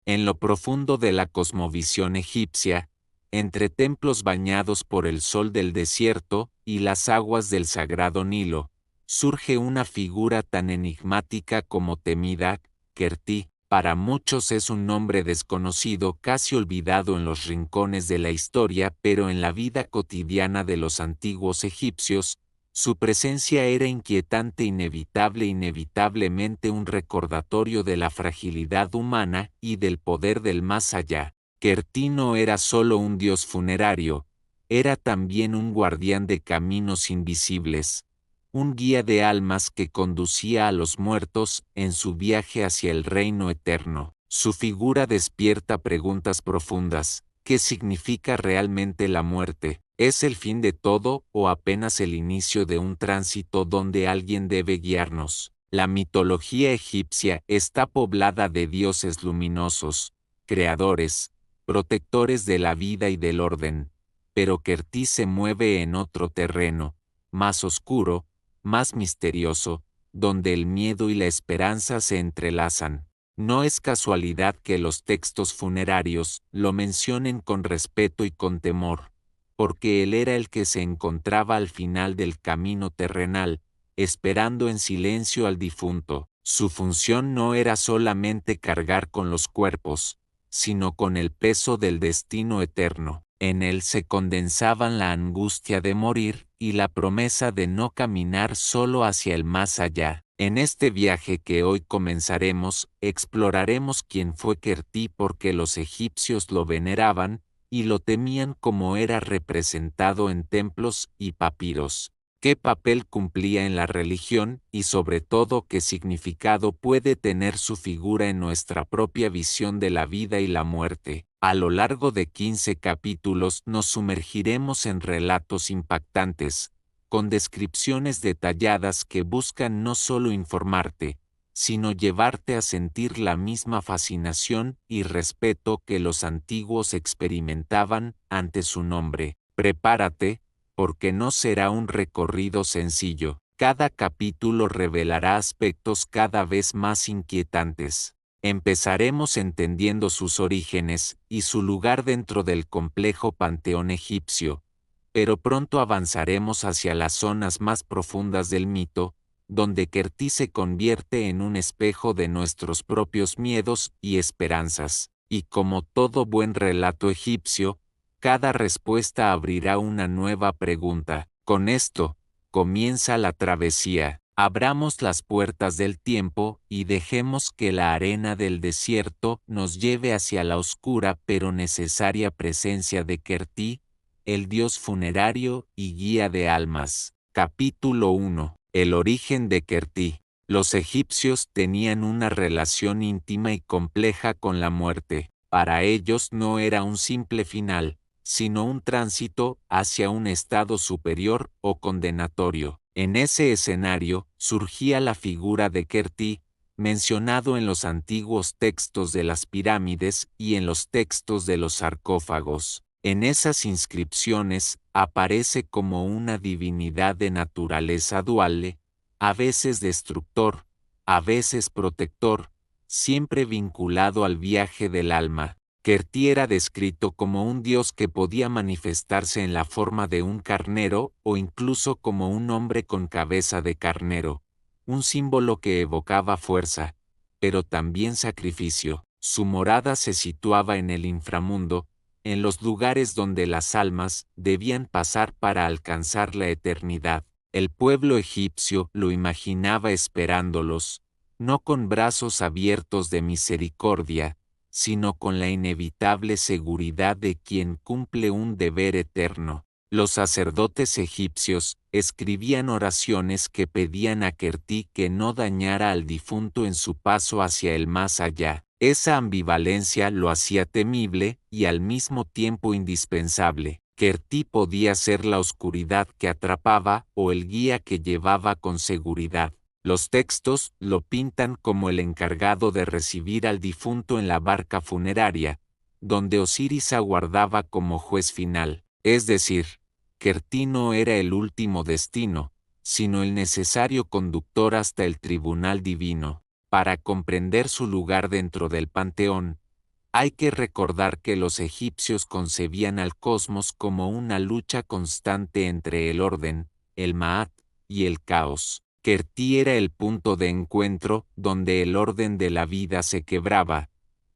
En lo profundo de la cosmovisión egipcia, entre templos bañados por el sol del desierto y las aguas del sagrado Nilo, surge una figura tan enigmática como temida, Kerti. Para muchos es un nombre desconocido, casi olvidado en los rincones de la historia, pero en la vida cotidiana de los antiguos egipcios, su presencia era inquietante, inevitablemente un recordatorio de la fragilidad humana y del poder del más allá. Kerti no era solo un dios funerario, era también un guardián de caminos invisibles, un guía de almas que conducía a los muertos en su viaje hacia el reino eterno. Su figura despierta preguntas profundas. ¿Qué significa realmente la muerte? ¿Es el fin de todo o apenas el inicio de un tránsito donde alguien debe guiarnos? La mitología egipcia está poblada de dioses luminosos, creadores, protectores de la vida y del orden, pero Kerti se mueve en otro terreno, más oscuro, más misterioso, donde el miedo y la esperanza se entrelazan. No es casualidad que los textos funerarios lo mencionen con respeto y con temor, porque él era el que se encontraba al final del camino terrenal, esperando en silencio al difunto. Su función no era solamente cargar con los cuerpos, sino con el peso del destino eterno. En él se condensaban la angustia de morir y la promesa de no caminar solo hacia el más allá. En este viaje que hoy comenzaremos, exploraremos quién fue Kerti, porque los egipcios lo veneraban y lo temían como era representado en templos y papiros. ¿Qué papel cumplía en la religión y sobre todo qué significado puede tener su figura en nuestra propia visión de la vida y la muerte? A lo largo de 15 capítulos nos sumergiremos en relatos impactantes, con descripciones detalladas que buscan no solo informarte, sino llevarte a sentir la misma fascinación y respeto que los antiguos experimentaban ante su nombre. Prepárate, porque no será un recorrido sencillo. Cada capítulo revelará aspectos cada vez más inquietantes. Empezaremos entendiendo sus orígenes y su lugar dentro del complejo panteón egipcio, pero pronto avanzaremos hacia las zonas más profundas del mito, donde Kerti se convierte en un espejo de nuestros propios miedos y esperanzas. Y como todo buen relato egipcio, cada respuesta abrirá una nueva pregunta. Con esto, comienza la travesía. Abramos las puertas del tiempo y dejemos que la arena del desierto nos lleve hacia la oscura pero necesaria presencia de Kerti, el dios funerario y guía de almas. Capítulo 1. El origen de Kerti. Los egipcios tenían una relación íntima y compleja con la muerte. Para ellos no era un simple final, sino un tránsito hacia un estado superior o condenatorio. En ese escenario surgía la figura de Kerti, mencionado en los antiguos textos de las pirámides y en los textos de los sarcófagos. En esas inscripciones aparece como una divinidad de naturaleza dual, a veces destructor, a veces protector, siempre vinculado al viaje del alma. Kerti era descrito como un dios que podía manifestarse en la forma de un carnero o incluso como un hombre con cabeza de carnero, un símbolo que evocaba fuerza, pero también sacrificio. Su morada se situaba en el inframundo, en los lugares donde las almas debían pasar para alcanzar la eternidad. El pueblo egipcio lo imaginaba esperándolos, no con brazos abiertos de misericordia, sino con la inevitable seguridad de quien cumple un deber eterno. Los sacerdotes egipcios escribían oraciones que pedían a Kerti que no dañara al difunto en su paso hacia el más allá. Esa ambivalencia lo hacía temible y al mismo tiempo indispensable. Kerti podía ser la oscuridad que atrapaba o el guía que llevaba con seguridad. Los textos lo pintan como el encargado de recibir al difunto en la barca funeraria, donde Osiris aguardaba como juez final. Es decir, Kerti no era el último destino, sino el necesario conductor hasta el tribunal divino. Para comprender su lugar dentro del panteón, Hay que recordar que los egipcios concebían al cosmos como una lucha constante entre el orden, el Ma'at, y el caos. Kerti era el punto de encuentro donde el orden de la vida se quebraba,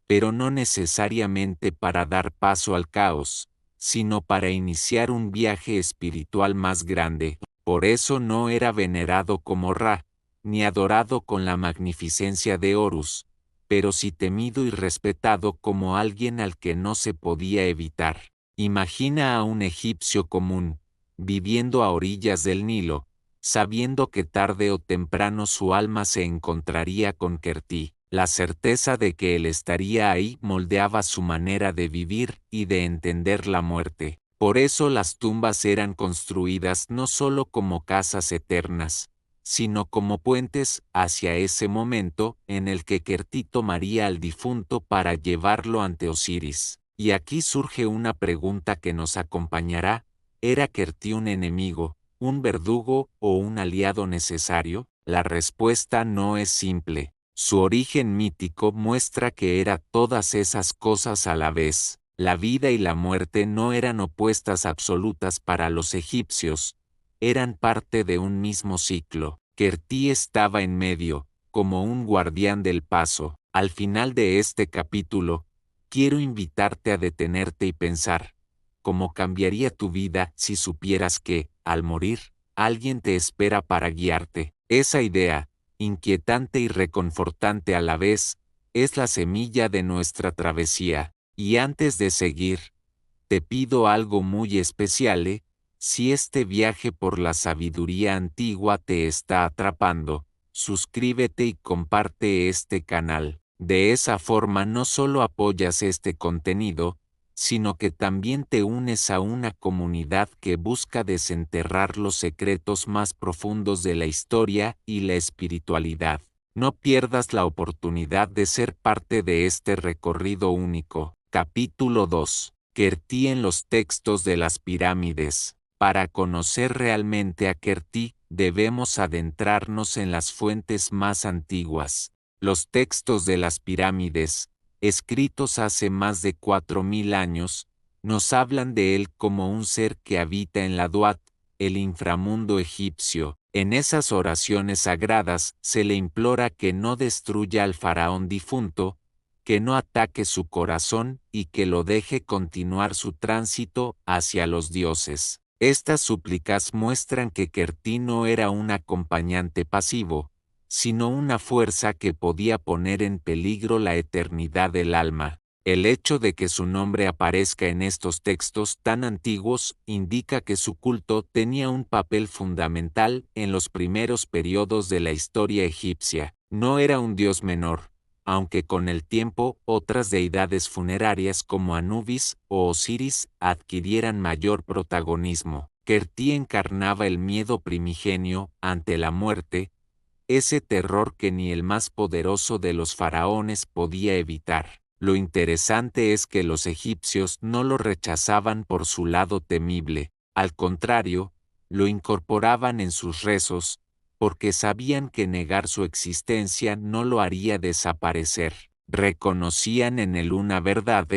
pero no necesariamente para dar paso al caos, sino para iniciar un viaje espiritual más grande. Por eso no era venerado como Ra, ni adorado con la magnificencia de Horus, pero sí temido y respetado como alguien al que no se podía evitar. Imagina a un egipcio común, viviendo a orillas del Nilo, sabiendo que tarde o temprano su alma se encontraría con Kerti. La certeza de que él estaría ahí moldeaba su manera de vivir y de entender la muerte. Por eso las tumbas eran construidas no solo como casas eternas, sino como puentes hacia ese momento en el que Kerti tomaría al difunto para llevarlo ante Osiris. Y aquí surge una pregunta que nos acompañará: ¿era Kerti un enemigo, un verdugo o un aliado necesario? La respuesta no es simple. Su origen mítico muestra que era todas esas cosas a la vez. La vida y la muerte no eran opuestas absolutas para los egipcios, eran parte de un mismo ciclo. Kerti estaba en medio, como un guardián del paso. Al final de este capítulo, quiero invitarte a detenerte y pensar: ¿cómo cambiaría tu vida si supieras que, al morir, alguien te espera para guiarte? Esa idea, inquietante y reconfortante a la vez, es la semilla de nuestra travesía. Y antes de seguir, te pido algo muy especial. Si este viaje por la sabiduría antigua te está atrapando, suscríbete y comparte este canal. De esa forma no solo apoyas este contenido, sino que también te unes a una comunidad que busca desenterrar los secretos más profundos de la historia y la espiritualidad. No pierdas la oportunidad de ser parte de este recorrido único. Capítulo 2. Kerti en los textos de las pirámides. Para conocer realmente a Kerti, debemos adentrarnos en las fuentes más antiguas. Los textos de las pirámides, escritos hace más de 4000 años, nos hablan de él como un ser que habita en la Duat, el inframundo egipcio. En esas oraciones sagradas se le implora que no destruya al faraón difunto, que no ataque su corazón y que lo deje continuar su tránsito hacia los dioses. Estas súplicas muestran que Kerti no era un acompañante pasivo, sino una fuerza que podía poner en peligro la eternidad del alma. El hecho de que su nombre aparezca en estos textos tan antiguos indica que su culto tenía un papel fundamental en los primeros periodos de la historia egipcia. No era un dios menor, aunque con el tiempo otras deidades funerarias como Anubis o Osiris adquirieran mayor protagonismo. Kerti encarnaba el miedo primigenio ante la muerte, ese terror que ni el más poderoso de los faraones podía evitar. Lo interesante es que los egipcios no lo rechazaban por su lado temible, al contrario, lo incorporaban en sus rezos, porque sabían que negar su existencia no lo haría desaparecer. Reconocían en él una verdad: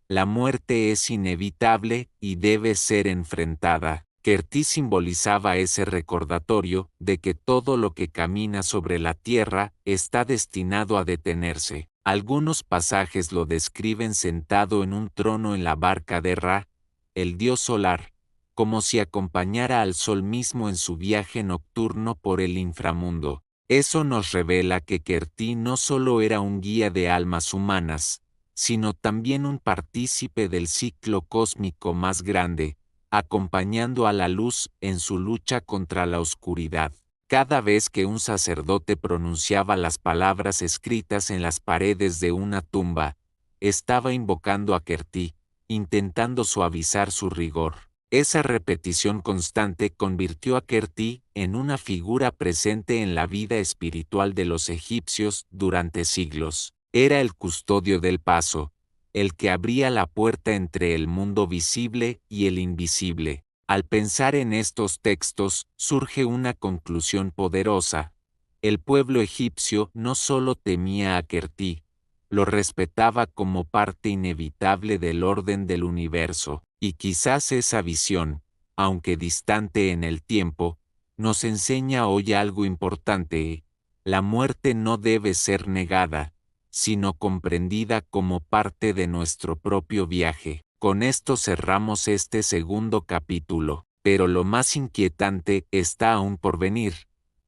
la muerte es inevitable y debe ser enfrentada. Kerti simbolizaba ese recordatorio de que todo lo que camina sobre la tierra está destinado a detenerse. Algunos pasajes lo describen sentado en un trono en la barca de Ra, el dios solar, como si acompañara al sol mismo en su viaje nocturno por el inframundo. Eso nos revela que Kerti no solo era un guía de almas humanas, sino también un partícipe del ciclo cósmico más grande, acompañando a la luz en su lucha contra la oscuridad. Cada vez que un sacerdote pronunciaba las palabras escritas en las paredes de una tumba, estaba invocando a Kerti, intentando suavizar su rigor. Esa repetición constante convirtió a Kerti en una figura presente en la vida espiritual de los egipcios durante siglos. Era el custodio del paso, el que abría la puerta entre el mundo visible y el invisible. Al pensar en estos textos, surge una conclusión poderosa. El pueblo egipcio no solo temía a Kerti, lo respetaba como parte inevitable del orden del universo, y quizás esa visión, aunque distante en el tiempo, nos enseña hoy algo importante: la muerte no debe ser negada, sino comprendida como parte de nuestro propio viaje. Con esto cerramos este segundo capítulo, pero lo más inquietante está aún por venir.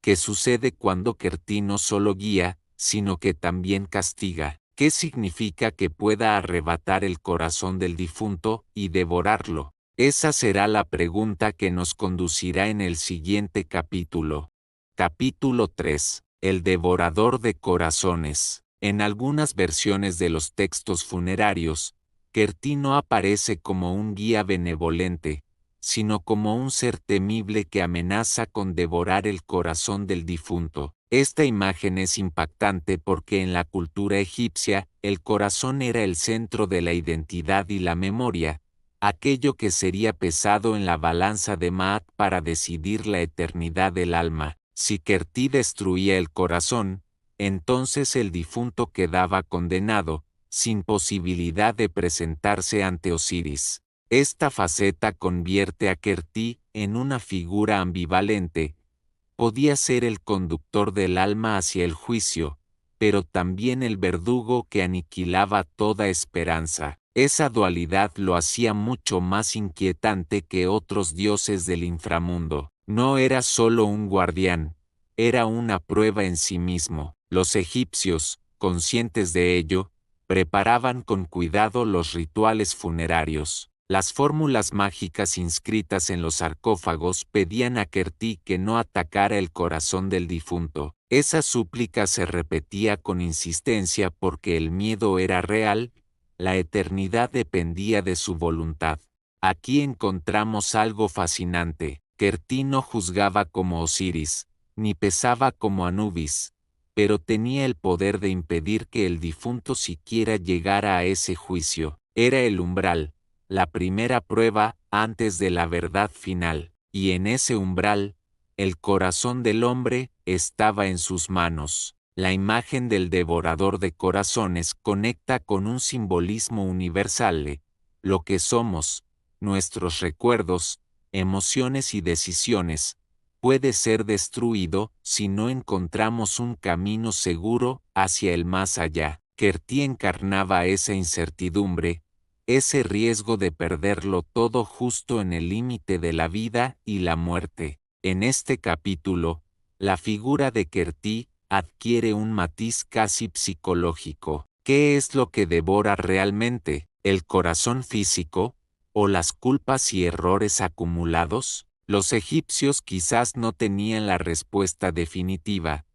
¿Qué sucede cuando Kerti no solo guía, sino que también castiga? ¿Qué significa que pueda arrebatar el corazón del difunto y devorarlo? Esa será la pregunta que nos conducirá en el siguiente capítulo. Capítulo 3. El devorador de corazones. En algunas versiones de los textos funerarios, Kerti no aparece como un guía benevolente, sino como un ser temible que amenaza con devorar el corazón del difunto. Esta imagen es impactante porque en la cultura egipcia, el corazón era el centro de la identidad y la memoria, aquello que sería pesado en la balanza de Maat para decidir la eternidad del alma. Si Kerti destruía el corazón, entonces el difunto quedaba condenado, sin posibilidad de presentarse ante Osiris. Esta faceta convierte a Kerti en una figura ambivalente. Podía ser el conductor del alma hacia el juicio, pero también el verdugo que aniquilaba toda esperanza. Esa dualidad lo hacía mucho más inquietante que otros dioses del inframundo. No era solo un guardián, era una prueba en sí mismo. Los egipcios, conscientes de ello, preparaban con cuidado los rituales funerarios. Las fórmulas mágicas inscritas en los sarcófagos pedían a Kerti que no atacara el corazón del difunto. Esa súplica se repetía con insistencia porque el miedo era real, la eternidad dependía de su voluntad. Aquí encontramos algo fascinante. Kerti no juzgaba como Osiris, ni pesaba como Anubis, pero tenía el poder de impedir que el difunto siquiera llegara a ese juicio. Era el umbral, la primera prueba antes de la verdad final, y en ese umbral, el corazón del hombre estaba en sus manos. La imagen del devorador de corazones conecta con un simbolismo universal: lo que somos, nuestros recuerdos, emociones y decisiones, puede ser destruido si no encontramos un camino seguro hacia el más allá. Kerti encarnaba esa incertidumbre, ese riesgo de perderlo todo justo en el límite de la vida y la muerte. En este capítulo, la figura de Kerti adquiere un matiz casi psicológico. ¿Qué es lo que devora realmente? ¿El corazón físico? ¿O las culpas y errores acumulados? Los egipcios quizás no tenían la respuesta definitiva,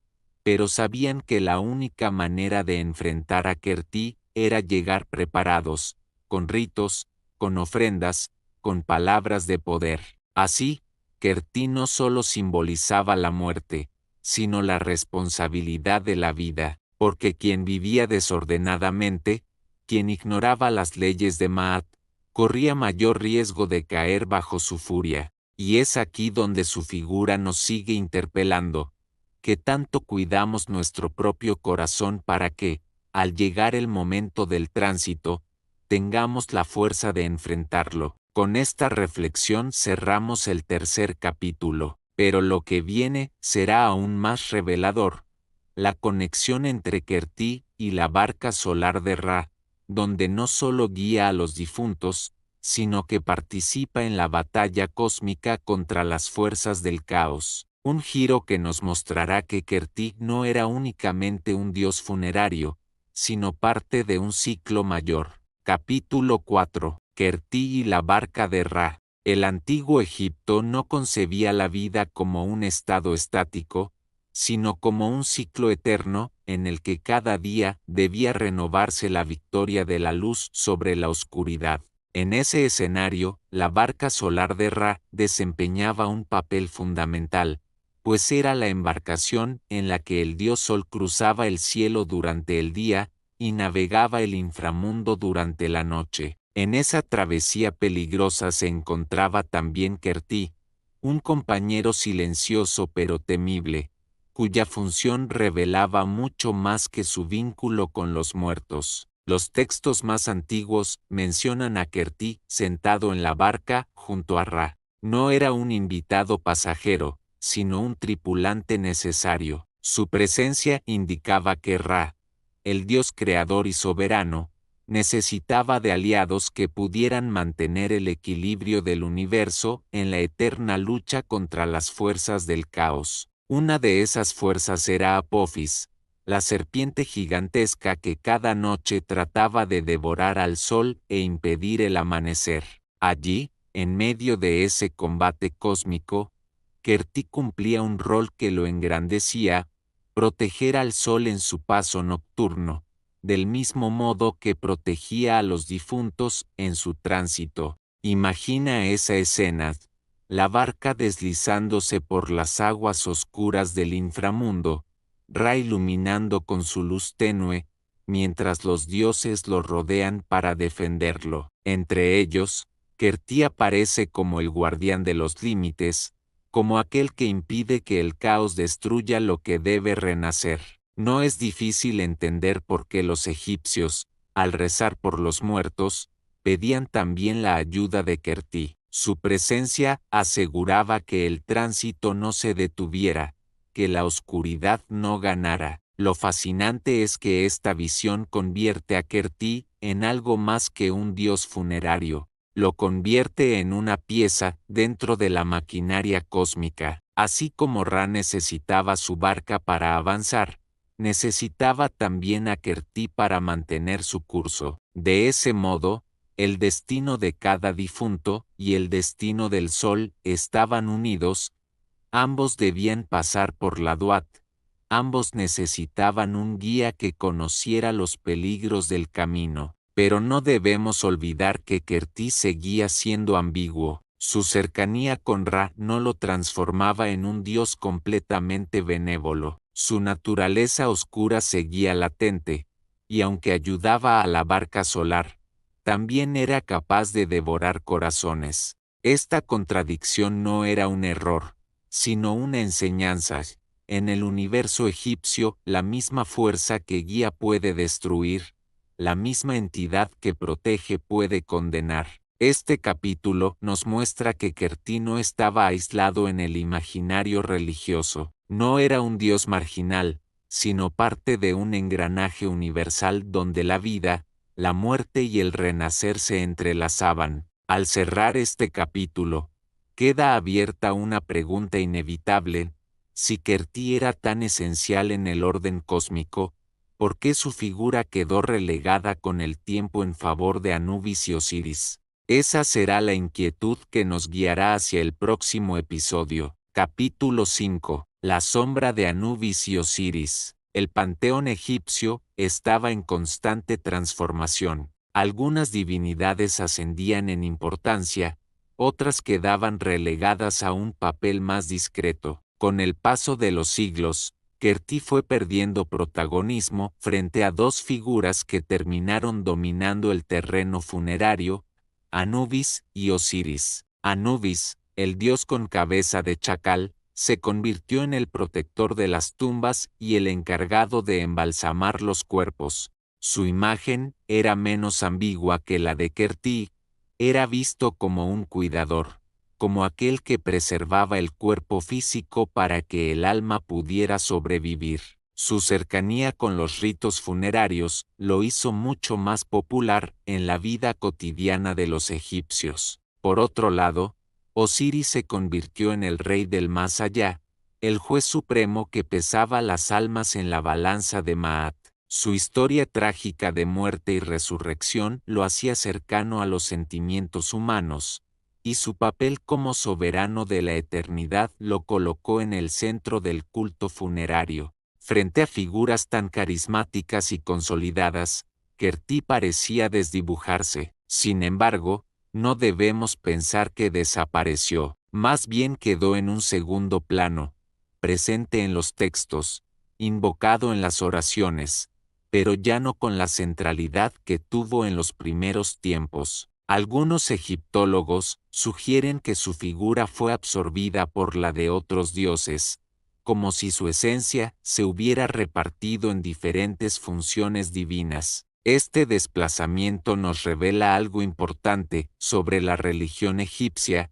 pero sabían que la única manera de enfrentar a Kerti era llegar preparados, con ritos, con ofrendas, con palabras de poder. Así, Kerti no solo simbolizaba la muerte, sino la responsabilidad de la vida, porque quien vivía desordenadamente, quien ignoraba las leyes de Maat, corría mayor riesgo de caer bajo su furia. Y es aquí donde su figura nos sigue interpelando, que tanto cuidamos nuestro propio corazón para que, al llegar el momento del tránsito, tengamos la fuerza de enfrentarlo. Con esta reflexión cerramos el tercer capítulo, pero lo que viene será aún más revelador: la conexión entre Kerti y la barca solar de Ra, donde no solo guía a los difuntos, sino que participa en la batalla cósmica contra las fuerzas del caos. Un giro que nos mostrará que Kerti no era únicamente un dios funerario, sino parte de un ciclo mayor. Capítulo 4. Kerti y la barca de Ra. El antiguo Egipto no concebía la vida como un estado estático, sino como un ciclo eterno, en el que cada día debía renovarse la victoria de la luz sobre la oscuridad. En ese escenario, la barca solar de Ra desempeñaba un papel fundamental, pues era la embarcación en la que el dios Sol cruzaba el cielo durante el día y navegaba el inframundo durante la noche. En esa travesía peligrosa se encontraba también Kerti, un compañero silencioso pero temible, cuya función revelaba mucho más que su vínculo con los muertos. Los textos más antiguos mencionan a Kerti sentado en la barca junto a Ra. No era un invitado pasajero, sino un tripulante necesario. Su presencia indicaba que Ra, el Dios creador y soberano, necesitaba de aliados que pudieran mantener el equilibrio del universo en la eterna lucha contra las fuerzas del caos. Una de esas fuerzas era Apophis, la serpiente gigantesca que cada noche trataba de devorar al sol e impedir el amanecer. Allí, en medio de ese combate cósmico, Kerti cumplía un rol que lo engrandecía: proteger al sol en su paso nocturno, del mismo modo que protegía a los difuntos en su tránsito. Imagina esa escena: la barca deslizándose por las aguas oscuras del inframundo, Ra iluminando con su luz tenue, mientras los dioses lo rodean para defenderlo. Entre ellos, Kerti aparece como el guardián de los límites, como aquel que impide que el caos destruya lo que debe renacer. No es difícil entender por qué los egipcios, al rezar por los muertos, pedían también la ayuda de Kerti. Su presencia aseguraba que el tránsito no se detuviera, que la oscuridad no ganara. Lo fascinante es que esta visión convierte a Kerti en algo más que un dios funerario. Lo convierte en una pieza dentro de la maquinaria cósmica. Así como Ra necesitaba su barca para avanzar, necesitaba también a Kerti para mantener su curso. De ese modo, el destino de cada difunto y el destino del sol estaban unidos. Ambos debían pasar por la Duat. Ambos necesitaban un guía que conociera los peligros del camino. Pero no debemos olvidar que Kerti seguía siendo ambiguo. Su cercanía con Ra no lo transformaba en un dios completamente benévolo. Su naturaleza oscura seguía latente, y aunque ayudaba a la barca solar, también era capaz de devorar corazones. Esta contradicción no era un error, sino una enseñanza. En el universo egipcio, la misma fuerza que guía puede destruir, la misma entidad que protege puede condenar. Este capítulo nos muestra que Kerti no estaba aislado en el imaginario religioso. No era un dios marginal, sino parte de un engranaje universal donde la vida, la muerte y el renacer se entrelazaban. Al cerrar este capítulo, queda abierta una pregunta inevitable: si Kerti era tan esencial en el orden cósmico, ¿por qué su figura quedó relegada con el tiempo en favor de Anubis y Osiris? Esa será la inquietud que nos guiará hacia el próximo episodio. Capítulo 5. La sombra de Anubis y Osiris. El panteón egipcio estaba en constante transformación. Algunas divinidades ascendían en importancia, otras quedaban relegadas a un papel más discreto. Con el paso de los siglos, Kerti fue perdiendo protagonismo frente a dos figuras que terminaron dominando el terreno funerario: Anubis y Osiris. Anubis, el dios con cabeza de chacal, se convirtió en el protector de las tumbas y el encargado de embalsamar los cuerpos. Su imagen era menos ambigua que la de Kerti. Era visto como un cuidador, como aquel que preservaba el cuerpo físico para que el alma pudiera sobrevivir. Su cercanía con los ritos funerarios lo hizo mucho más popular en la vida cotidiana de los egipcios. Por otro lado, Osiris se convirtió en el rey del más allá, el juez supremo que pesaba las almas en la balanza de Maat. Su historia trágica de muerte y resurrección lo hacía cercano a los sentimientos humanos, y su papel como soberano de la eternidad lo colocó en el centro del culto funerario. Frente a figuras tan carismáticas y consolidadas, Kerti parecía desdibujarse. Sin embargo, no debemos pensar que desapareció. Más bien quedó en un segundo plano, presente en los textos, invocado en las oraciones, pero ya no con la centralidad que tuvo en los primeros tiempos. Algunos egiptólogos sugieren que su figura fue absorbida por la de otros dioses, como si su esencia se hubiera repartido en diferentes funciones divinas. Este desplazamiento nos revela algo importante sobre la religión egipcia.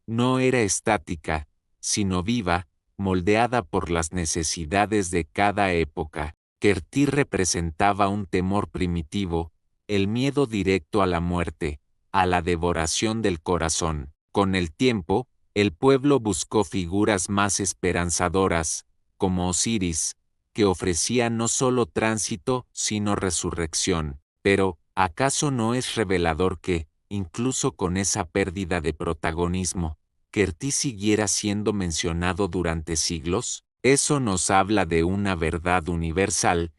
No era estática, sino viva, moldeada por las necesidades de cada época. Kerti representaba un temor primitivo, el miedo directo a la muerte, a la devoración del corazón. Con el tiempo, el pueblo buscó figuras más esperanzadoras, como Osiris, que ofrecía no solo tránsito, sino resurrección. Pero, ¿acaso no es revelador que, incluso con esa pérdida de protagonismo, Kerti siguiera siendo mencionado durante siglos? Eso nos habla de una verdad universal: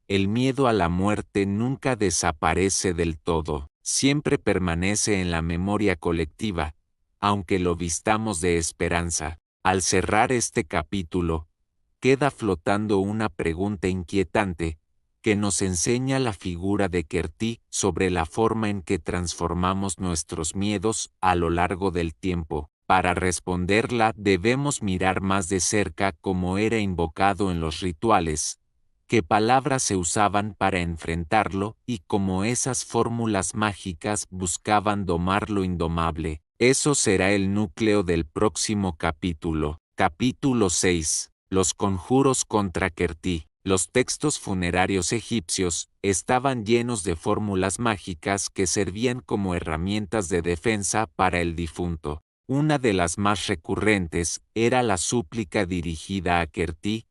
el miedo a la muerte nunca desaparece del todo, siempre permanece en la memoria colectiva, aunque lo vistamos de esperanza. Al cerrar este capítulo, queda flotando una pregunta inquietante, que nos enseña la figura de Kerti sobre la forma en que transformamos nuestros miedos a lo largo del tiempo. Para responderla debemos mirar más de cerca cómo era invocado en los rituales, qué palabras se usaban para enfrentarlo y cómo esas fórmulas mágicas buscaban domar lo indomable. Eso será el núcleo del próximo capítulo. Capítulo 6. Los conjuros contra Kerti. Los textos funerarios egipcios estaban llenos de fórmulas mágicas que servían como herramientas de defensa para el difunto. Una de las más recurrentes era la súplica dirigida a Kerti,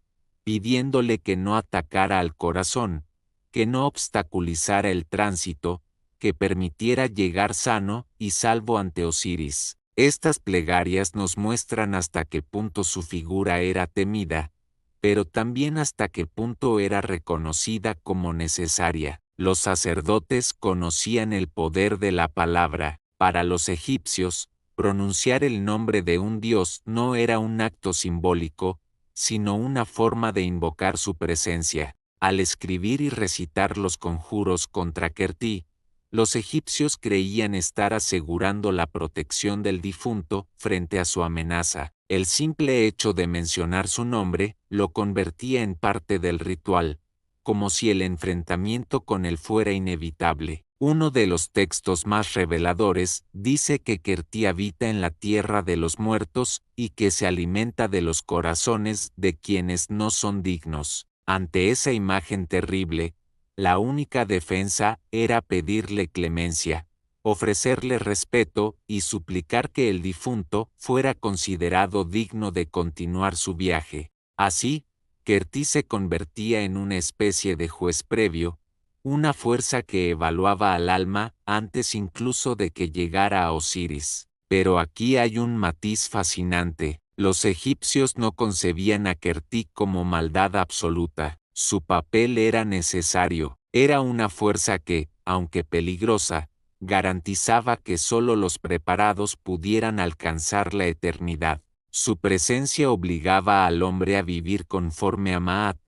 pidiéndole que no atacara al corazón, que no obstaculizara el tránsito, que permitiera llegar sano y salvo ante Osiris. Estas plegarias nos muestran hasta qué punto su figura era temida, pero también hasta qué punto era reconocida como necesaria. Los sacerdotes conocían el poder de la palabra. Para los egipcios, pronunciar el nombre de un dios no era un acto simbólico, sino una forma de invocar su presencia. Al escribir y recitar los conjuros contra Kerti, los egipcios creían estar asegurando la protección del difunto frente a su amenaza. El simple hecho de mencionar su nombre lo convertía en parte del ritual, como si el enfrentamiento con él fuera inevitable. Uno de los textos más reveladores dice que Kerti habita en la tierra de los muertos y que se alimenta de los corazones de quienes no son dignos. Ante esa imagen terrible, la única defensa era pedirle clemencia, ofrecerle respeto y suplicar que el difunto fuera considerado digno de continuar su viaje. Así, Kerti se convertía en una especie de juez previo, una fuerza que evaluaba al alma antes incluso de que llegara a Osiris. Pero aquí hay un matiz fascinante: los egipcios no concebían a Kerti como maldad absoluta. Su papel era necesario, era una fuerza que, aunque peligrosa, garantizaba que solo los preparados pudieran alcanzar la eternidad. Su presencia obligaba al hombre a vivir conforme a Ma'at,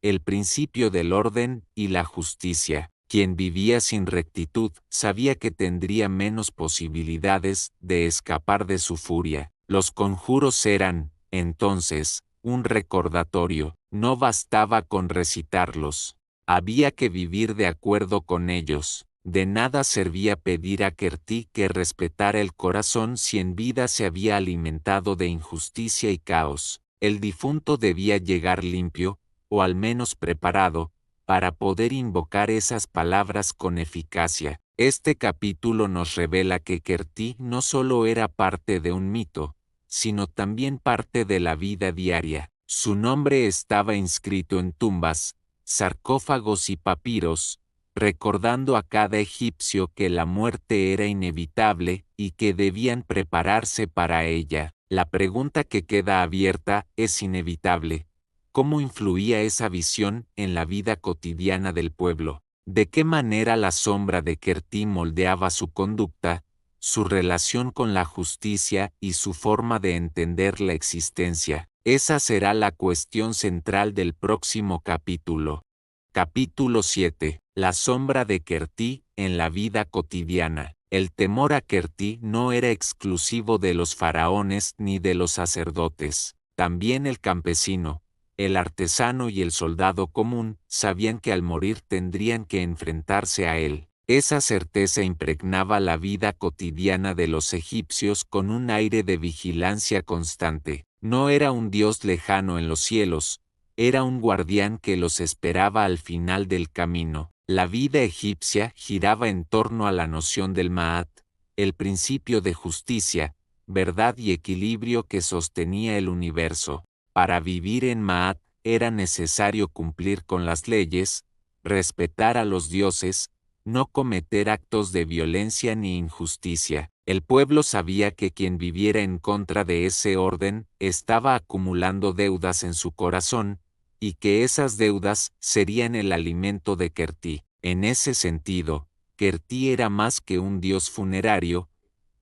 el principio del orden y la justicia. Quien vivía sin rectitud sabía que tendría menos posibilidades de escapar de su furia. Los conjuros eran, entonces, un recordatorio. No bastaba con recitarlos. Había que vivir de acuerdo con ellos. De nada servía pedir a Kerti que respetara el corazón si en vida se había alimentado de injusticia y caos. El difunto debía llegar limpio, o al menos preparado, para poder invocar esas palabras con eficacia. Este capítulo nos revela que Kerti no solo era parte de un mito, sino también parte de la vida diaria. Su nombre estaba inscrito en tumbas, sarcófagos y papiros, recordando a cada egipcio que la muerte era inevitable y que debían prepararse para ella. La pregunta que queda abierta es inevitable: ¿cómo influía esa visión en la vida cotidiana del pueblo? ¿De qué manera la sombra de Kerti moldeaba su conducta, su relación con la justicia y su forma de entender la existencia? Esa será la cuestión central del próximo capítulo. Capítulo 7. La sombra de Kerti en la vida cotidiana. El temor a Kerti no era exclusivo de los faraones ni de los sacerdotes. También el campesino, el artesano y el soldado común sabían que al morir tendrían que enfrentarse a él. Esa certeza impregnaba la vida cotidiana de los egipcios con un aire de vigilancia constante. No era un dios lejano en los cielos, era un guardián que los esperaba al final del camino. La vida egipcia giraba en torno a la noción del Ma'at, el principio de justicia, verdad y equilibrio que sostenía el universo. Para vivir en Ma'at era necesario cumplir con las leyes, respetar a los dioses, no cometer actos de violencia ni injusticia. El pueblo sabía que quien viviera en contra de ese orden estaba acumulando deudas en su corazón, y que esas deudas serían el alimento de Kerti. En ese sentido, Kerti era más que un dios funerario,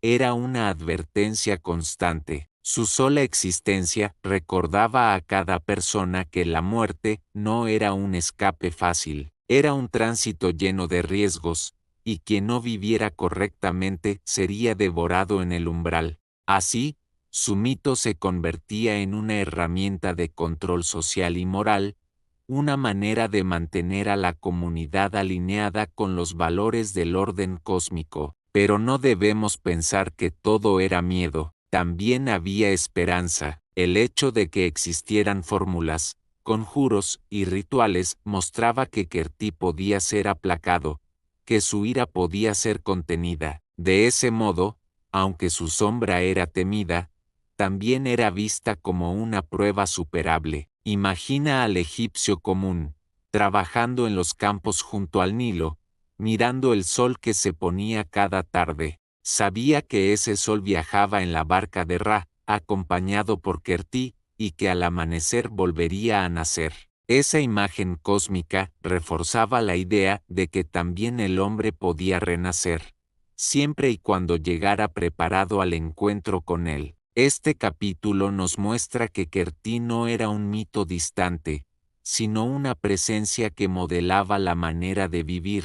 era una advertencia constante. Su sola existencia recordaba a cada persona que la muerte no era un escape fácil, era un tránsito lleno de riesgos, y quien no viviera correctamente sería devorado en el umbral. Así, su mito se convertía en una herramienta de control social y moral, una manera de mantener a la comunidad alineada con los valores del orden cósmico. Pero no debemos pensar que todo era miedo, también había esperanza. El hecho de que existieran fórmulas, conjuros y rituales mostraba que Kerti podía ser aplacado, que su ira podía ser contenida. De ese modo, aunque su sombra era temida, también era vista como una prueba superable. Imagina al egipcio común, trabajando en los campos junto al Nilo, mirando el sol que se ponía cada tarde. Sabía que ese sol viajaba en la barca de Ra, acompañado por Kerti, y que al amanecer volvería a nacer. Esa imagen cósmica reforzaba la idea de que también el hombre podía renacer, siempre y cuando llegara preparado al encuentro con él. Este capítulo nos muestra que Kerti no era un mito distante, sino una presencia que modelaba la manera de vivir,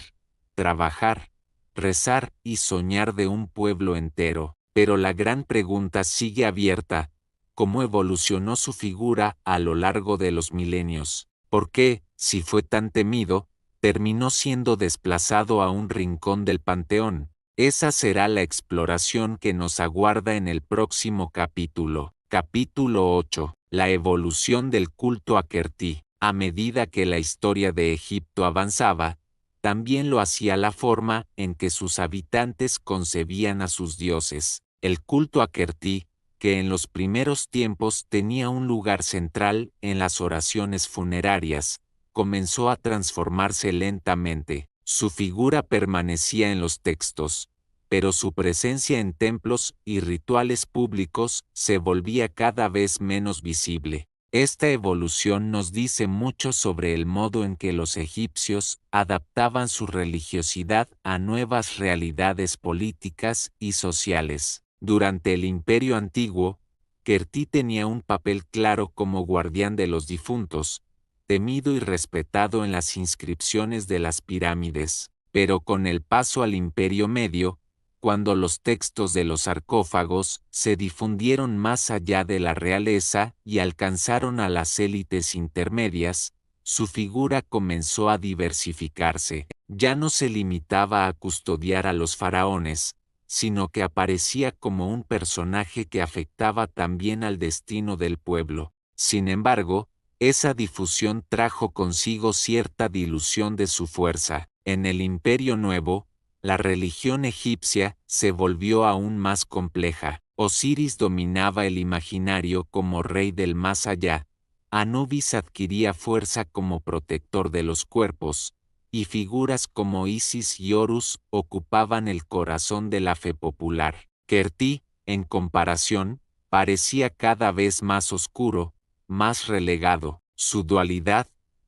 trabajar, rezar y soñar de un pueblo entero. Pero la gran pregunta sigue abierta: ¿cómo evolucionó su figura a lo largo de los milenios? ¿Por qué, si fue tan temido, terminó siendo desplazado a un rincón del panteón? Esa será la exploración que nos aguarda en el próximo capítulo. Capítulo 8. La evolución del culto a Kerti. A medida que la historia de Egipto avanzaba, también lo hacía la forma en que sus habitantes concebían a sus dioses. El culto a Kerti, que en los primeros tiempos tenía un lugar central en las oraciones funerarias, comenzó a transformarse lentamente. Su figura permanecía en los textos, pero su presencia en templos y rituales públicos se volvía cada vez menos visible. Esta evolución nos dice mucho sobre el modo en que los egipcios adaptaban su religiosidad a nuevas realidades políticas y sociales. Durante el Imperio Antiguo, Kerti tenía un papel claro como guardián de los difuntos, temido y respetado en las inscripciones de las pirámides. Pero con el paso al Imperio Medio, cuando los textos de los sarcófagos se difundieron más allá de la realeza y alcanzaron a las élites intermedias, su figura comenzó a diversificarse. Ya no se limitaba a custodiar a los faraones, sino que aparecía como un personaje que afectaba también al destino del pueblo. Sin embargo, esa difusión trajo consigo cierta dilución de su fuerza. En el Imperio Nuevo, la religión egipcia se volvió aún más compleja. Osiris dominaba el imaginario como rey del más allá, Anubis adquiría fuerza como protector de los cuerpos, y figuras como Isis y Horus ocupaban el corazón de la fe popular. Kerti, en comparación, parecía cada vez más oscuro, más relegado. Su dualidad,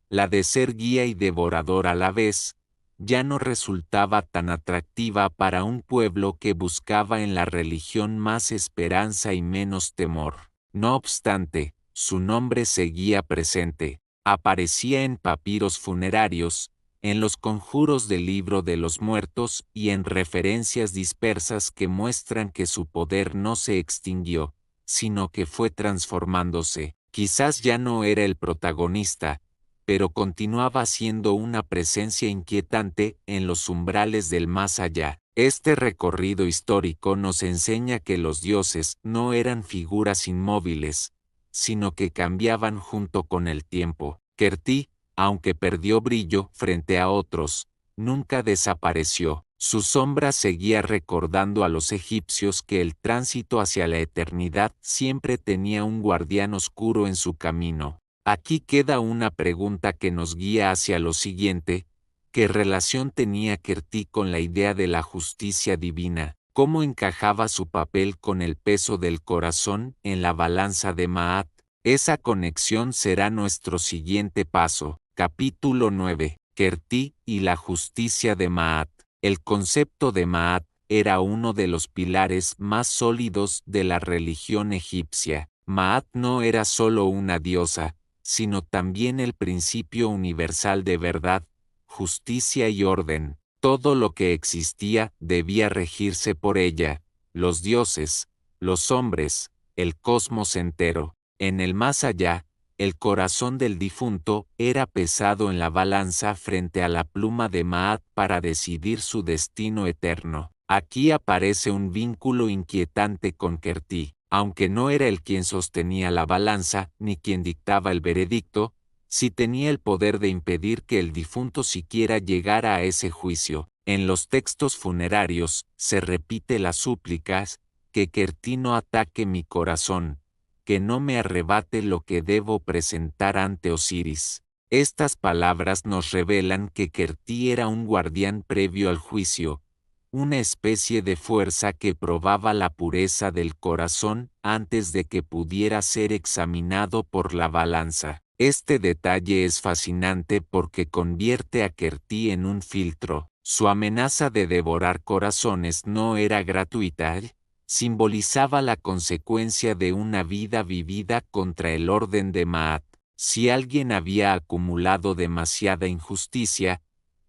la de ser guía y devorador a la vez, ya no resultaba tan atractiva para un pueblo que buscaba en la religión más esperanza y menos temor. No obstante, su nombre seguía presente, aparecía en papiros funerarios, en los conjuros del libro de los muertos y en referencias dispersas que muestran que su poder no se extinguió, sino que fue transformándose. Quizás ya no era el protagonista, pero continuaba siendo una presencia inquietante en los umbrales del más allá. Este recorrido histórico nos enseña que los dioses no eran figuras inmóviles, sino que cambiaban junto con el tiempo. Kerti, aunque perdió brillo frente a otros, nunca desapareció. Su sombra seguía recordando a los egipcios que el tránsito hacia la eternidad siempre tenía un guardián oscuro en su camino. Aquí queda una pregunta que nos guía hacia lo siguiente: ¿qué relación tenía Kerti con la idea de la justicia divina? ¿Cómo encajaba su papel con el peso del corazón en la balanza de Maat? Esa conexión será nuestro siguiente paso. Capítulo 9. Kerti y la justicia de Maat. El concepto de Maat era uno de los pilares más sólidos de la religión egipcia. Maat no era solo una diosa, sino también el principio universal de verdad, justicia y orden. Todo lo que existía debía regirse por ella: los dioses, los hombres, el cosmos entero. En el más allá, el corazón del difunto era pesado en la balanza frente a la pluma de Maat para decidir su destino eterno. Aquí aparece un vínculo inquietante con Kerti. Aunque no era él quien sostenía la balanza ni quien dictaba el veredicto, sí tenía el poder de impedir que el difunto siquiera llegara a ese juicio. En los textos funerarios se repite las súplicas: que Kerti no ataque mi corazón, que no me arrebate lo que debo presentar ante Osiris. Estas palabras nos revelan que Kerti era un guardián previo al juicio, una especie de fuerza que probaba la pureza del corazón antes de que pudiera ser examinado por la balanza. Este detalle es fascinante porque convierte a Kerti en un filtro. Su amenaza de devorar corazones no era gratuita, simbolizaba la consecuencia de una vida vivida contra el orden de Maat. Si alguien había acumulado demasiada injusticia,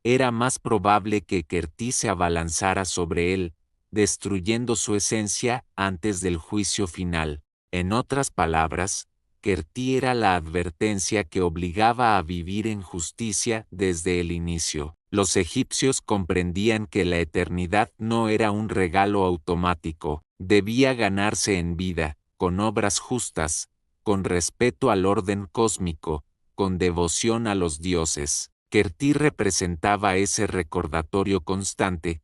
era más probable que Kerti se abalanzara sobre él, destruyendo su esencia antes del juicio final. En otras palabras, Kerti era la advertencia que obligaba a vivir en justicia desde el inicio. Los egipcios comprendían que la eternidad no era un regalo automático, debía ganarse en vida, con obras justas, con respeto al orden cósmico, con devoción a los dioses. Kerti representaba ese recordatorio constante: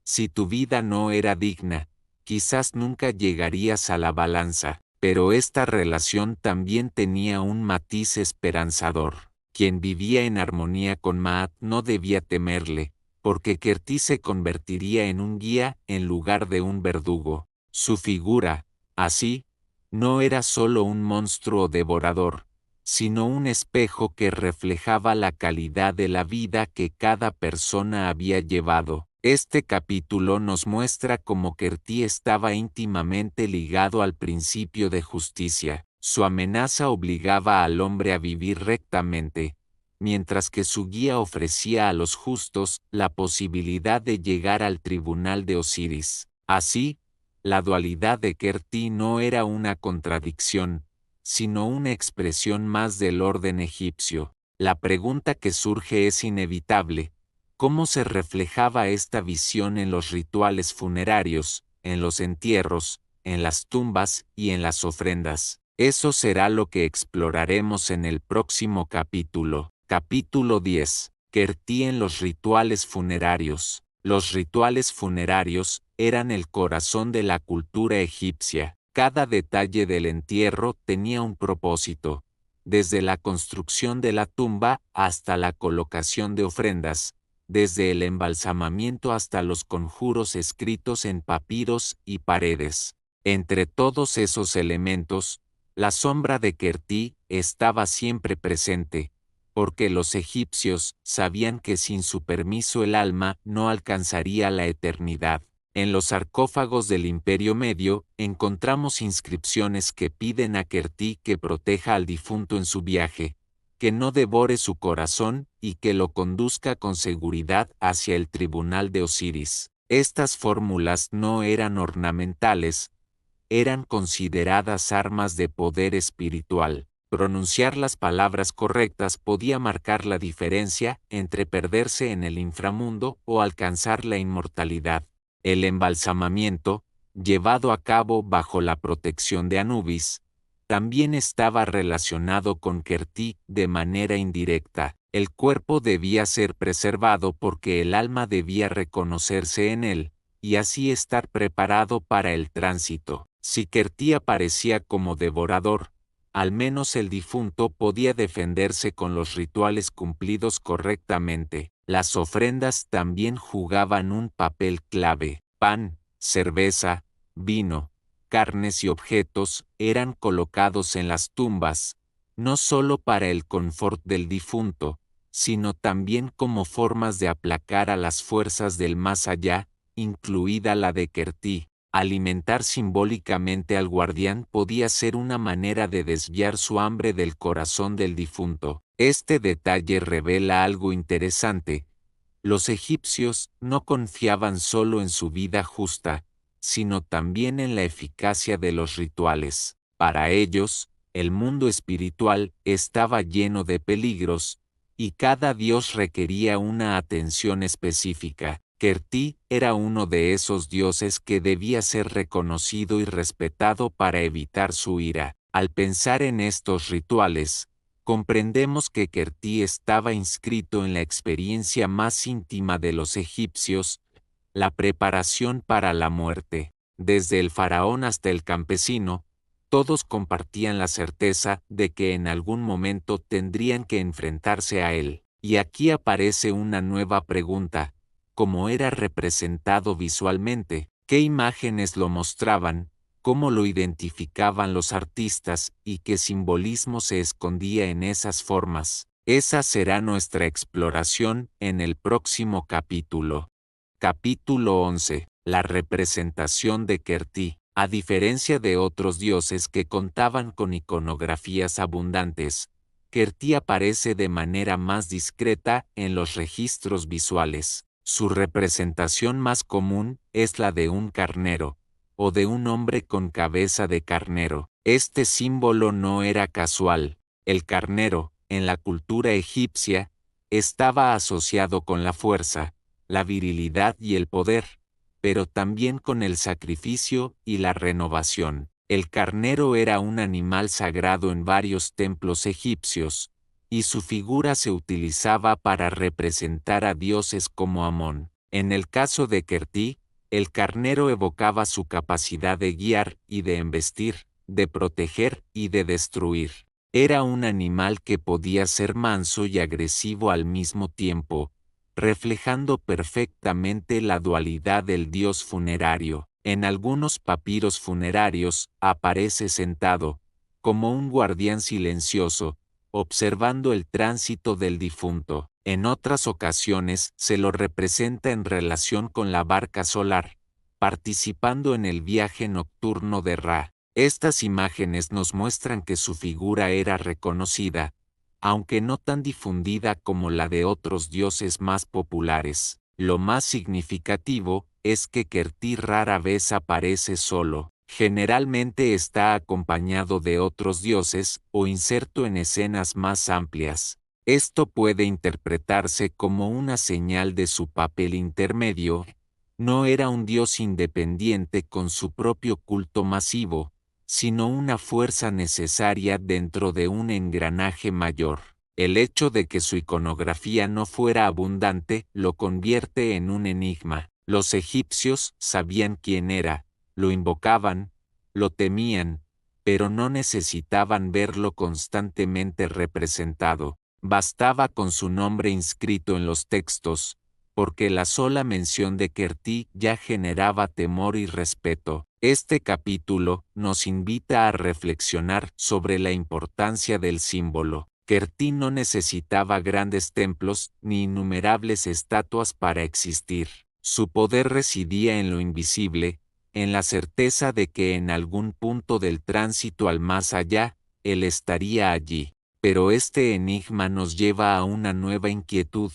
si tu vida no era digna, quizás nunca llegarías a la balanza. Pero esta relación también tenía un matiz esperanzador. Quien vivía en armonía con Maat no debía temerle, porque Kerti se convertiría en un guía en lugar de un verdugo. Su figura, así, no era solo un monstruo devorador, sino un espejo que reflejaba la calidad de la vida que cada persona había llevado. Este capítulo nos muestra cómo Kerti estaba íntimamente ligado al principio de justicia. Su amenaza obligaba al hombre a vivir rectamente, mientras que su guía ofrecía a los justos la posibilidad de llegar al tribunal de Osiris. Así, la dualidad de Kerti no era una contradicción, sino una expresión más del orden egipcio. La pregunta que surge es inevitable: ¿cómo se reflejaba esta visión en los rituales funerarios, en los entierros, en las tumbas y en las ofrendas? Eso será lo que exploraremos en el próximo capítulo. Capítulo 10. Kerti en los rituales funerarios. Los rituales funerarios eran el corazón de la cultura egipcia. Cada detalle del entierro tenía un propósito, desde la construcción de la tumba hasta la colocación de ofrendas, desde el embalsamamiento hasta los conjuros escritos en papiros y paredes. Entre todos esos elementos, la sombra de Kerti estaba siempre presente, porque los egipcios sabían que sin su permiso el alma no alcanzaría la eternidad. En los sarcófagos del Imperio Medio encontramos inscripciones que piden a Kerti que proteja al difunto en su viaje, que no devore su corazón y que lo conduzca con seguridad hacia el tribunal de Osiris. Estas fórmulas no eran ornamentales, eran consideradas armas de poder espiritual. Pronunciar las palabras correctas podía marcar la diferencia entre perderse en el inframundo o alcanzar la inmortalidad. El embalsamamiento, llevado a cabo bajo la protección de Anubis, también estaba relacionado con Kerti de manera indirecta. El cuerpo debía ser preservado porque el alma debía reconocerse en él, y así estar preparado para el tránsito. Si Kerti aparecía como devorador, al menos el difunto podía defenderse con los rituales cumplidos correctamente. Las ofrendas también jugaban un papel clave. Pan, cerveza, vino, carnes y objetos eran colocados en las tumbas, no solo para el confort del difunto, sino también como formas de aplacar a las fuerzas del más allá, incluida la de Kerti. Alimentar simbólicamente al guardián podía ser una manera de desviar su hambre del corazón del difunto. Este detalle revela algo interesante. Los egipcios no confiaban solo en su vida justa, sino también en la eficacia de los rituales. Para ellos, el mundo espiritual estaba lleno de peligros, y cada dios requería una atención específica. Kerti era uno de esos dioses que debía ser reconocido y respetado para evitar su ira. Al pensar en estos rituales, comprendemos que Kerti estaba inscrito en la experiencia más íntima de los egipcios, la preparación para la muerte. Desde el faraón hasta el campesino, todos compartían la certeza de que en algún momento tendrían que enfrentarse a él. Y aquí aparece una nueva pregunta: ¿cómo era representado visualmente? ¿Qué imágenes lo mostraban? ¿Cómo lo identificaban los artistas? ¿Y qué simbolismo se escondía en esas formas? Esa será nuestra exploración en el próximo capítulo. Capítulo 11. La representación de Kerti. A diferencia de otros dioses que contaban con iconografías abundantes, Kerti aparece de manera más discreta en los registros visuales. Su representación más común es la de un carnero, o de un hombre con cabeza de carnero. Este símbolo no era casual. El carnero, en la cultura egipcia, estaba asociado con la fuerza, la virilidad y el poder, pero también con el sacrificio y la renovación. El carnero era un animal sagrado en varios templos egipcios, y su figura se utilizaba para representar a dioses como Amón. En el caso de Kerti, el carnero evocaba su capacidad de guiar y de embestir, de proteger y de destruir. Era un animal que podía ser manso y agresivo al mismo tiempo, reflejando perfectamente la dualidad del dios funerario. En algunos papiros funerarios aparece sentado, como un guardián silencioso, observando el tránsito del difunto. En otras ocasiones se lo representa en relación con la barca solar, participando en el viaje nocturno de Ra. Estas imágenes nos muestran que su figura era reconocida, aunque no tan difundida como la de otros dioses más populares. Lo más significativo es que Kerti rara vez aparece solo. Generalmente está acompañado de otros dioses o inserto en escenas más amplias. Esto puede interpretarse como una señal de su papel intermedio. No era un dios independiente con su propio culto masivo, sino una fuerza necesaria dentro de un engranaje mayor. El hecho de que su iconografía no fuera abundante lo convierte en un enigma. Los egipcios sabían quién era, lo invocaban, lo temían, pero no necesitaban verlo constantemente representado. Bastaba con su nombre inscrito en los textos, porque la sola mención de Kerti ya generaba temor y respeto. Este capítulo nos invita a reflexionar sobre la importancia del símbolo. Kerti no necesitaba grandes templos ni innumerables estatuas para existir. Su poder residía en lo invisible, en la certeza de que en algún punto del tránsito al más allá, él estaría allí. Pero este enigma nos lleva a una nueva inquietud.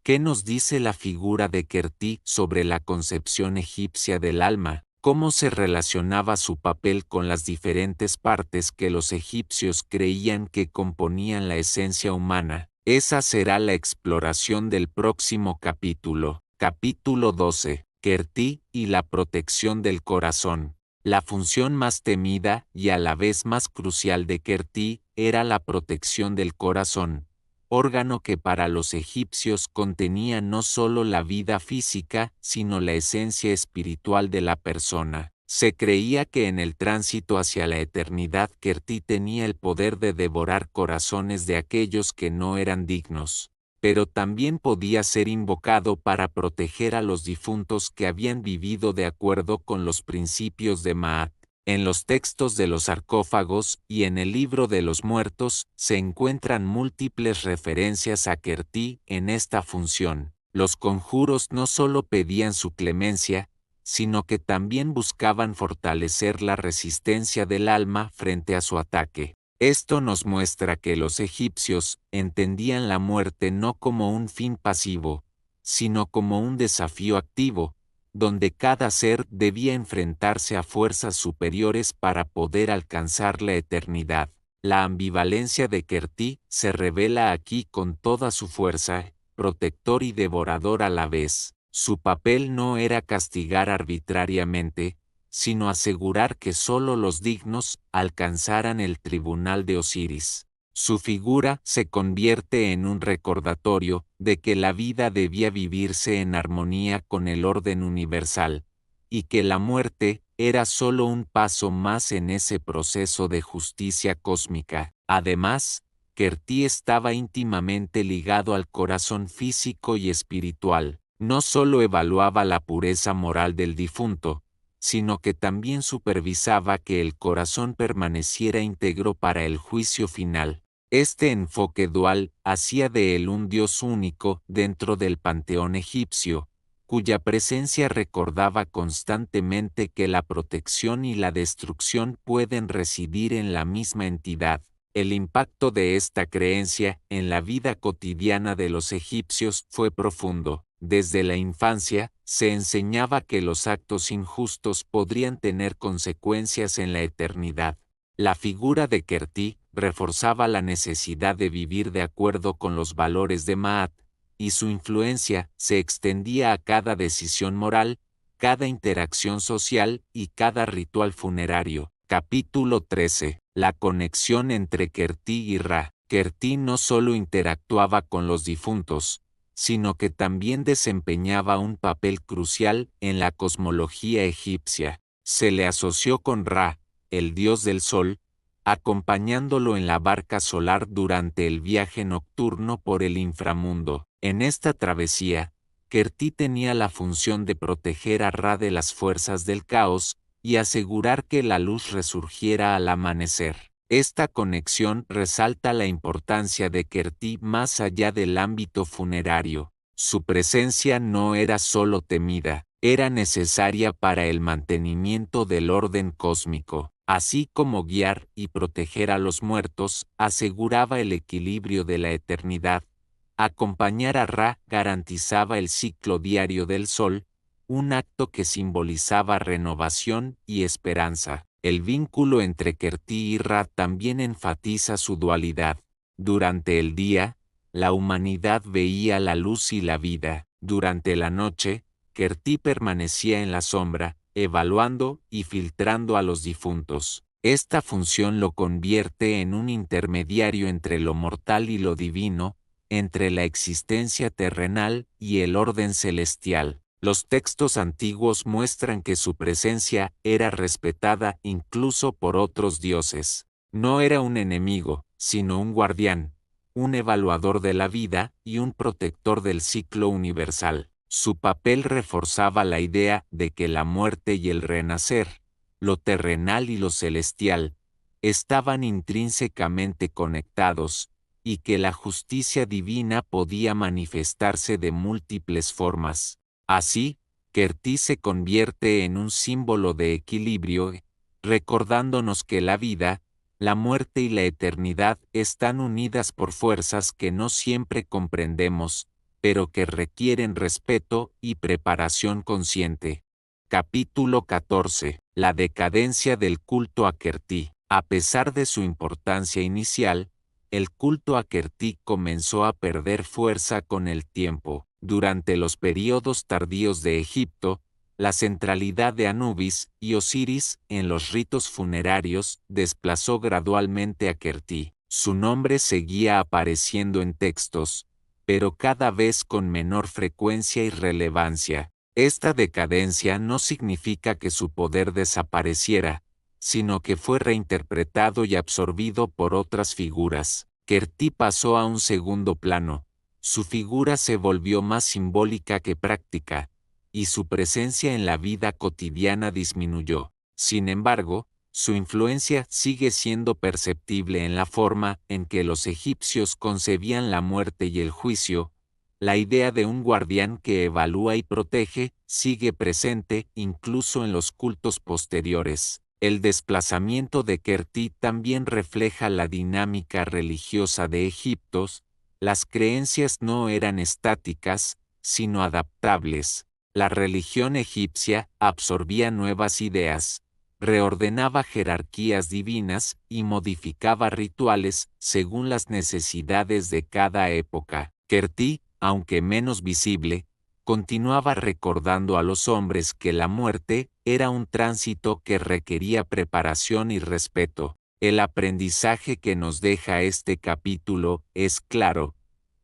¿Qué nos dice la figura de Kerti sobre la concepción egipcia del alma? cómo se relacionaba su papel con las diferentes partes que los egipcios creían que componían la esencia humana. Esa será la exploración del próximo capítulo. Capítulo 12. Kerti y la protección del corazón. La función más temida y a la vez más crucial de Kerti era la protección del corazón, órgano que para los egipcios contenía no solo la vida física, sino la esencia espiritual de la persona. Se creía que en el tránsito hacia la eternidad Kerti tenía el poder de devorar corazones de aquellos que no eran dignos, pero también podía ser invocado para proteger a los difuntos que habían vivido de acuerdo con los principios de Maat. En los textos de los sarcófagos y en el libro de los muertos se encuentran múltiples referencias a Kerti en esta función. Los conjuros no solo pedían su clemencia, sino que también buscaban fortalecer la resistencia del alma frente a su ataque. Esto nos muestra que los egipcios entendían la muerte no como un fin pasivo, sino como un desafío activo, donde cada ser debía enfrentarse a fuerzas superiores para poder alcanzar la eternidad. La ambivalencia de Kerti se revela aquí con toda su fuerza, protector y devorador a la vez. Su papel no era castigar arbitrariamente, sino asegurar que solo los dignos alcanzaran el tribunal de Osiris. Su figura se convierte en un recordatorio de que la vida debía vivirse en armonía con el orden universal, y que la muerte era solo un paso más en ese proceso de justicia cósmica. Además, Kerti estaba íntimamente ligado al corazón físico y espiritual. No solo evaluaba la pureza moral del difunto, sino que también supervisaba que el corazón permaneciera íntegro para el juicio final. Este enfoque dual hacía de él un dios único dentro del panteón egipcio, cuya presencia recordaba constantemente que la protección y la destrucción pueden residir en la misma entidad. El impacto de esta creencia en la vida cotidiana de los egipcios fue profundo. Desde la infancia, se enseñaba que los actos injustos podrían tener consecuencias en la eternidad. La figura de Kerti reforzaba la necesidad de vivir de acuerdo con los valores de Maat, y su influencia se extendía a cada decisión moral, cada interacción social y cada ritual funerario. Capítulo 13. La conexión entre Kerti y Ra. Kerti no solo interactuaba con los difuntos, sino que también desempeñaba un papel crucial en la cosmología egipcia. Se le asoció con Ra, el dios del sol, acompañándolo en la barca solar durante el viaje nocturno por el inframundo. En esta travesía, Kerti tenía la función de proteger a Ra de las fuerzas del caos y asegurar que la luz resurgiera al amanecer. Esta conexión resalta la importancia de Kerti más allá del ámbito funerario. Su presencia no era solo temida, era necesaria para el mantenimiento del orden cósmico. Así como guiar y proteger a los muertos aseguraba el equilibrio de la eternidad, acompañar a Ra garantizaba el ciclo diario del sol, un acto que simbolizaba renovación y esperanza. El vínculo entre Kerti y Ra también enfatiza su dualidad. Durante el día, la humanidad veía la luz y la vida. Durante la noche, Kerti permanecía en la sombra, evaluando y filtrando a los difuntos. Esta función lo convierte en un intermediario entre lo mortal y lo divino, entre la existencia terrenal y el orden celestial. Los textos antiguos muestran que su presencia era respetada incluso por otros dioses. No era un enemigo, sino un guardián, un evaluador de la vida y un protector del ciclo universal. Su papel reforzaba la idea de que la muerte y el renacer, lo terrenal y lo celestial, estaban intrínsecamente conectados, y que la justicia divina podía manifestarse de múltiples formas. Así, Kerti se convierte en un símbolo de equilibrio, recordándonos que la vida, la muerte y la eternidad están unidas por fuerzas que no siempre comprendemos, pero que requieren respeto y preparación consciente. Capítulo 14. La decadencia del culto a Kerti. A pesar de su importancia inicial, el culto a Kerti comenzó a perder fuerza con el tiempo. Durante los períodos tardíos de Egipto, la centralidad de Anubis y Osiris en los ritos funerarios desplazó gradualmente a Kerti. Su nombre seguía apareciendo en textos, pero cada vez con menor frecuencia y relevancia. Esta decadencia no significa que su poder desapareciera, sino que fue reinterpretado y absorbido por otras figuras. Kerti pasó a un segundo plano. Su figura se volvió más simbólica que práctica, y su presencia en la vida cotidiana disminuyó. Sin embargo, su influencia sigue siendo perceptible en la forma en que los egipcios concebían la muerte y el juicio. La idea de un guardián que evalúa y protege sigue presente incluso en los cultos posteriores. El desplazamiento de Kerti también refleja la dinámica religiosa de Egipto. Las creencias no eran estáticas, sino adaptables. La religión egipcia absorbía nuevas ideas, reordenaba jerarquías divinas y modificaba rituales según las necesidades de cada época. Kerti, aunque menos visible, continuaba recordando a los hombres que la muerte era un tránsito que requería preparación y respeto. El aprendizaje que nos deja este capítulo es claro.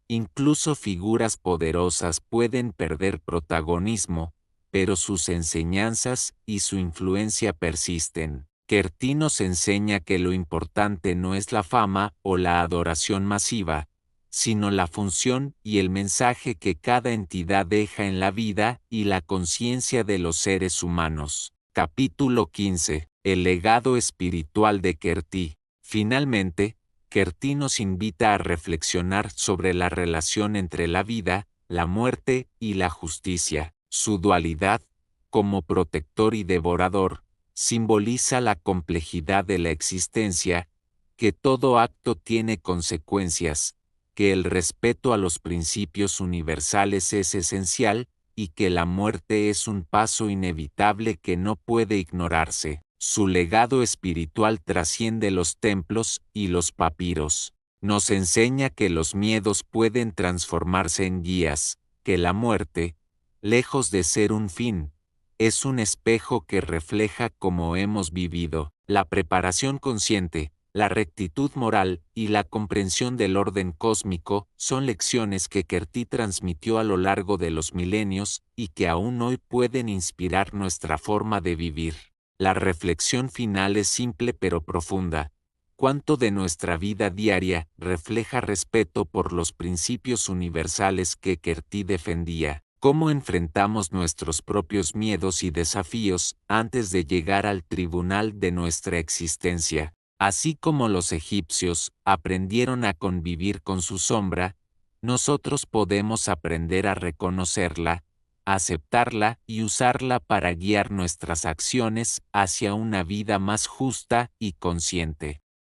Incluso figuras poderosas pueden perder protagonismo, pero sus enseñanzas y su influencia persisten. Kerti nos enseña que lo importante no es la fama o la adoración masiva, sino la función y el mensaje que cada entidad deja en la vida y la conciencia de los seres humanos. Capítulo 15. El legado espiritual de Kerti. Finalmente, Kerti nos invita a reflexionar sobre la relación entre la vida, la muerte y la justicia. Su dualidad, como protector y devorador, simboliza la complejidad de la existencia, que todo acto tiene consecuencias, que el respeto a los principios universales es esencial y que la muerte es un paso inevitable que no puede ignorarse. Su legado espiritual trasciende los templos y los papiros. Nos enseña que los miedos pueden transformarse en guías, que la muerte, lejos de ser un fin, es un espejo que refleja cómo hemos vivido. La preparación consciente, la rectitud moral y la comprensión del orden cósmico son lecciones que Kerti transmitió a lo largo de los milenios y que aún hoy pueden inspirar nuestra forma de vivir. La reflexión final es simple pero profunda. ¿Cuánto de nuestra vida diaria refleja respeto por los principios universales que Kerti defendía? ¿Cómo enfrentamos nuestros propios miedos y desafíos antes de llegar al tribunal de nuestra existencia? Así como los egipcios aprendieron a convivir con su sombra, nosotros podemos aprender a reconocerla, aceptarla y usarla para guiar nuestras acciones hacia una vida más justa y consciente.